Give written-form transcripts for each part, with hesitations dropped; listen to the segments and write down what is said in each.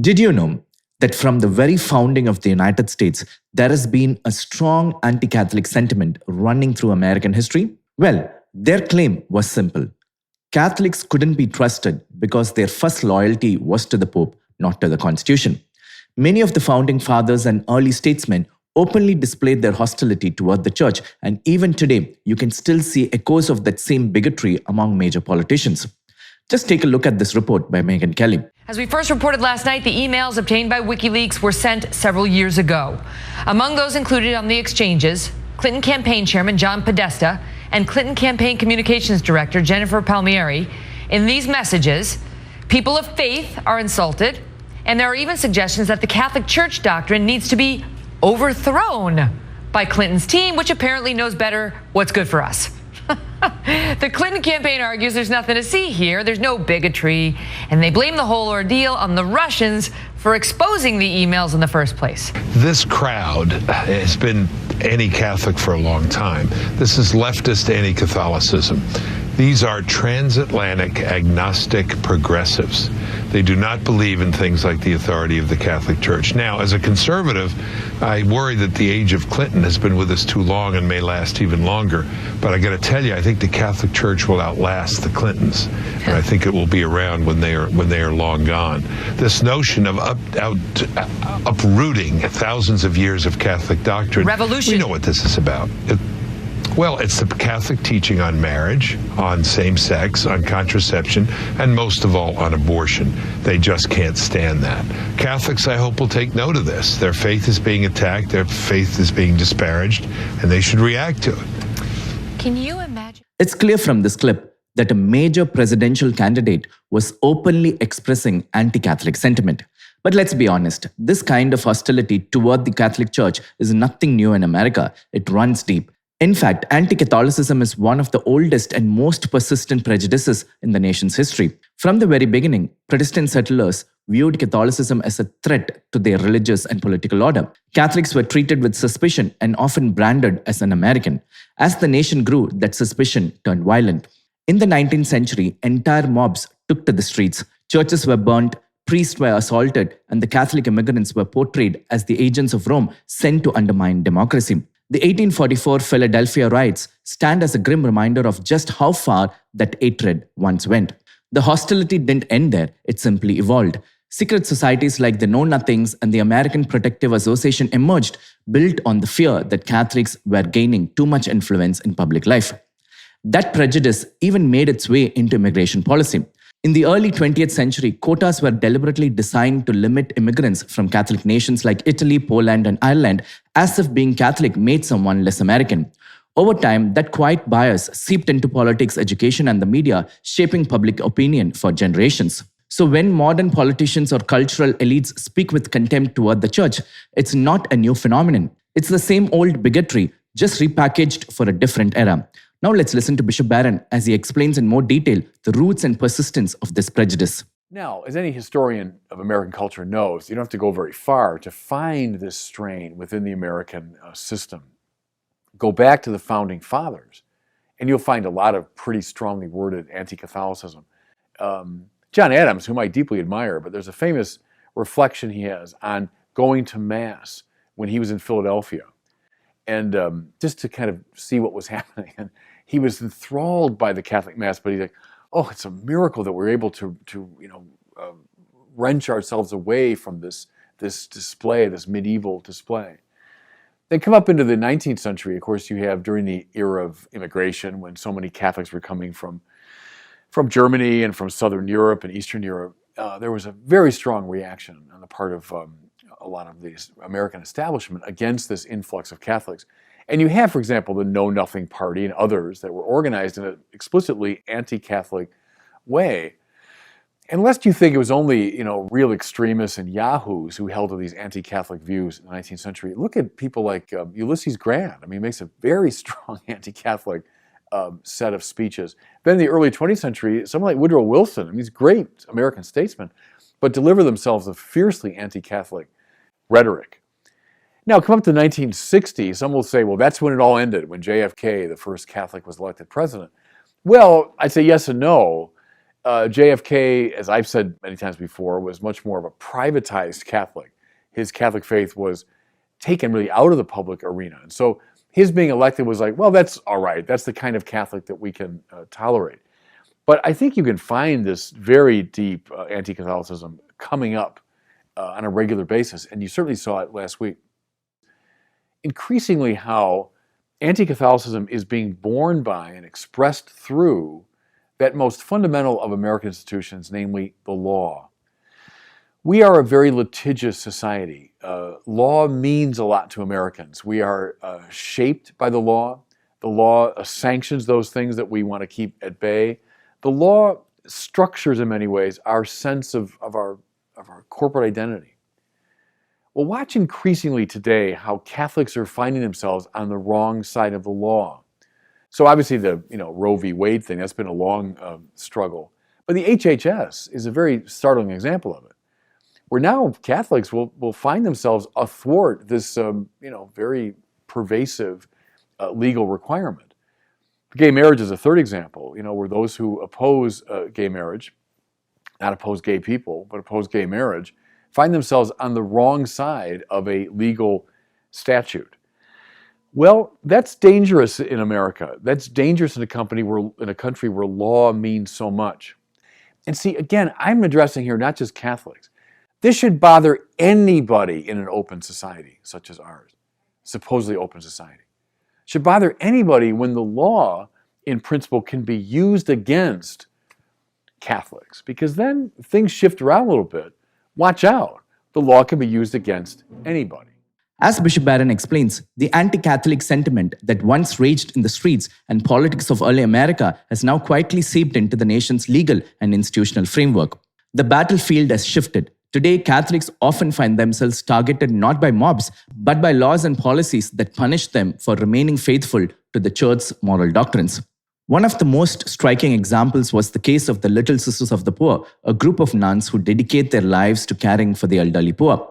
Did you know that from the very founding of the United States, there has been a strong anti Catholic sentiment running through American history? Well, their claim was simple: Catholics couldn't be trusted because their first loyalty was to the Pope, not to the Constitution. Many of the founding fathers and early statesmen openly displayed their hostility toward the church, and even today, you can still see echoes of that same bigotry among major politicians. Just take a look at this report by Megan Kelly. As we first reported last night, the emails obtained by WikiLeaks were sent several years ago. Among those included on the exchanges, Clinton campaign chairman John Podesta and Clinton campaign communications director Jennifer Palmieri. In these messages, people of faith are insulted, and there are even suggestions that the Catholic Church doctrine needs to be overthrown by Clinton's team, which apparently knows better what's good for us. The Clinton campaign argues there's nothing to see here, there's no bigotry, and they blame the whole ordeal on the Russians for exposing the emails in the first place. This crowd has been anti-Catholic for a long time. This is leftist anti-Catholicism. These are transatlantic agnostic progressives. They do not believe in things like the authority of the Catholic Church. Now, as a conservative, I worry that the age of Clinton has been with us too long and may last even longer. But I got to tell you, I think the Catholic Church will outlast the Clintons, and I think it will be around when they are long gone. This notion of uprooting thousands of years of Catholic doctrine. Revolution. We know what this is about. Well, it's the Catholic teaching on marriage, on same-sex, on contraception, and most of all, on abortion. They just can't stand that. Catholics, I hope, will take note of this. Their faith is being attacked, their faith is being disparaged, and they should react to it. Can you imagine? It's clear from this clip that a major presidential candidate was openly expressing anti-Catholic sentiment. But let's be honest, this kind of hostility toward the Catholic Church is nothing new in America. It runs deep. In fact, anti-Catholicism is one of the oldest and most persistent prejudices in the nation's history. From the very beginning, Protestant settlers viewed Catholicism as a threat to their religious and political order. Catholics were treated with suspicion and often branded as un-American. As the nation grew, that suspicion turned violent. In the 19th century, entire mobs took to the streets, churches were burnt, priests were assaulted, and the Catholic immigrants were portrayed as the agents of Rome sent to undermine democracy. The 1844 Philadelphia riots stand as a grim reminder of just how far that hatred once went. The hostility didn't end there, it simply evolved. Secret societies like the Know-Nothings and the American Protective Association emerged, built on the fear that Catholics were gaining too much influence in public life. That prejudice even made its way into immigration policy. In the early 20th century, quotas were deliberately designed to limit immigrants from Catholic nations like Italy, Poland, and Ireland, as if being Catholic made someone less American. Over time, that quiet bias seeped into politics, education, and the media, shaping public opinion for generations. So when modern politicians or cultural elites speak with contempt toward the church, it's not a new phenomenon. It's the same old bigotry, just repackaged for a different era. Now let's listen to Bishop Barron as he explains in more detail the roots and persistence of this prejudice. Now, as any historian of American culture knows, you don't have to go very far to find this strain within the American system. Go back to the Founding Fathers, and you'll find a lot of pretty strongly worded anti-Catholicism. John Adams, whom I deeply admire, but there's a famous reflection he has on going to Mass when he was in Philadelphia. And just to kind of see what was happening. And he was enthralled by the Catholic Mass, but he's like, oh, it's a miracle that we're able to wrench ourselves away from this display, this medieval display. Then come up into the 19th century, of course, you have during the era of immigration when so many Catholics were coming from Germany and from Southern Europe and Eastern Europe, there was a very strong reaction on the part of a lot of the American establishment against this influx of Catholics. And you have, for example, the Know Nothing Party and others that were organized in an explicitly anti-Catholic way. And lest you think it was only, real extremists and yahoos who held to these anti-Catholic views in the 19th century, look at people like Ulysses Grant. I mean, he makes a very strong anti-Catholic set of speeches. Then in the early 20th century, someone like Woodrow Wilson, I mean, he's a great American statesman, but deliver themselves with fiercely anti-Catholic rhetoric. Now, come up to 1960, some will say, well, that's when it all ended, when JFK, the first Catholic, was elected president. Well, I'd say yes and no. JFK, as I've said many times before, was much more of a privatized Catholic. His Catholic faith was taken really out of the public arena. And so his being elected was like, well, that's all right. That's the kind of Catholic that we can tolerate. But I think you can find this very deep anti-Catholicism coming up on a regular basis, and you certainly saw it last week. Increasingly how anti-Catholicism is being born by and expressed through that most fundamental of American institutions, namely the law. We are a very litigious society. Law means a lot to Americans. We are shaped by the law. The law sanctions those things that we want to keep at bay. The law structures, in many ways, our sense of our corporate identity. Well, watch increasingly today how Catholics are finding themselves on the wrong side of the law. So obviously the Roe v. Wade thing, that's been a long struggle. But the HHS is a very startling example of it, where now Catholics will find themselves athwart this very pervasive legal requirement. Gay marriage is a third example, where those who oppose gay marriage, not oppose gay people, but oppose gay marriage, find themselves on the wrong side of a legal statute. Well, that's dangerous in America. That's dangerous in a country where law means so much. And see, again, I'm addressing here not just Catholics. This should bother anybody in an open society such as ours, supposedly open society. It should bother anybody when the law, in principle, can be used against Catholics, because then things shift around a little bit. Watch out. The law can be used against anybody. As Bishop Barron explains, the anti-Catholic sentiment that once raged in the streets and politics of early America has now quietly seeped into the nation's legal and institutional framework. The battlefield has shifted. Today, Catholics often find themselves targeted not by mobs, but by laws and policies that punish them for remaining faithful to the Church's moral doctrines. One of the most striking examples was the case of the Little Sisters of the Poor, a group of nuns who dedicate their lives to caring for the elderly poor.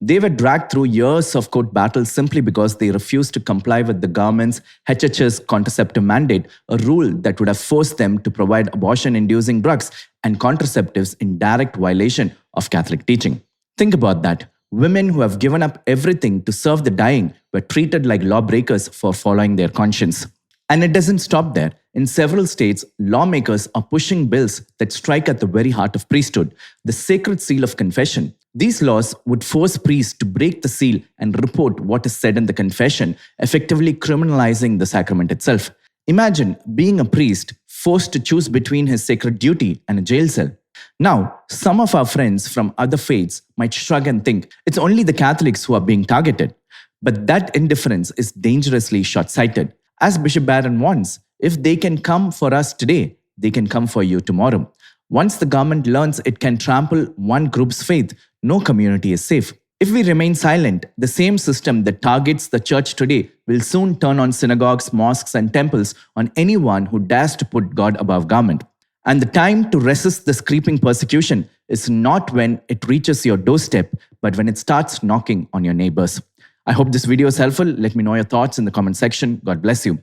They were dragged through years of court battles simply because they refused to comply with the government's HHS contraceptive mandate, a rule that would have forced them to provide abortion-inducing drugs and contraceptives in direct violation of Catholic teaching. Think about that. Women who have given up everything to serve the dying were treated like lawbreakers for following their conscience. And it doesn't stop there. In several states, lawmakers are pushing bills that strike at the very heart of priesthood, the sacred seal of confession. These laws would force priests to break the seal and report what is said in the confession, effectively criminalizing the sacrament itself. Imagine being a priest forced to choose between his sacred duty and a jail cell. Now, some of our friends from other faiths might shrug and think it's only the Catholics who are being targeted. But that indifference is dangerously short-sighted. As Bishop Barron warns, if they can come for us today, they can come for you tomorrow. Once the government learns it can trample one group's faith, no community is safe. If we remain silent, the same system that targets the church today will soon turn on synagogues, mosques, and temples on anyone who dares to put God above government. And the time to resist this creeping persecution is not when it reaches your doorstep, but when it starts knocking on your neighbors. I hope this video is helpful. Let me know your thoughts in the comment section. God bless you.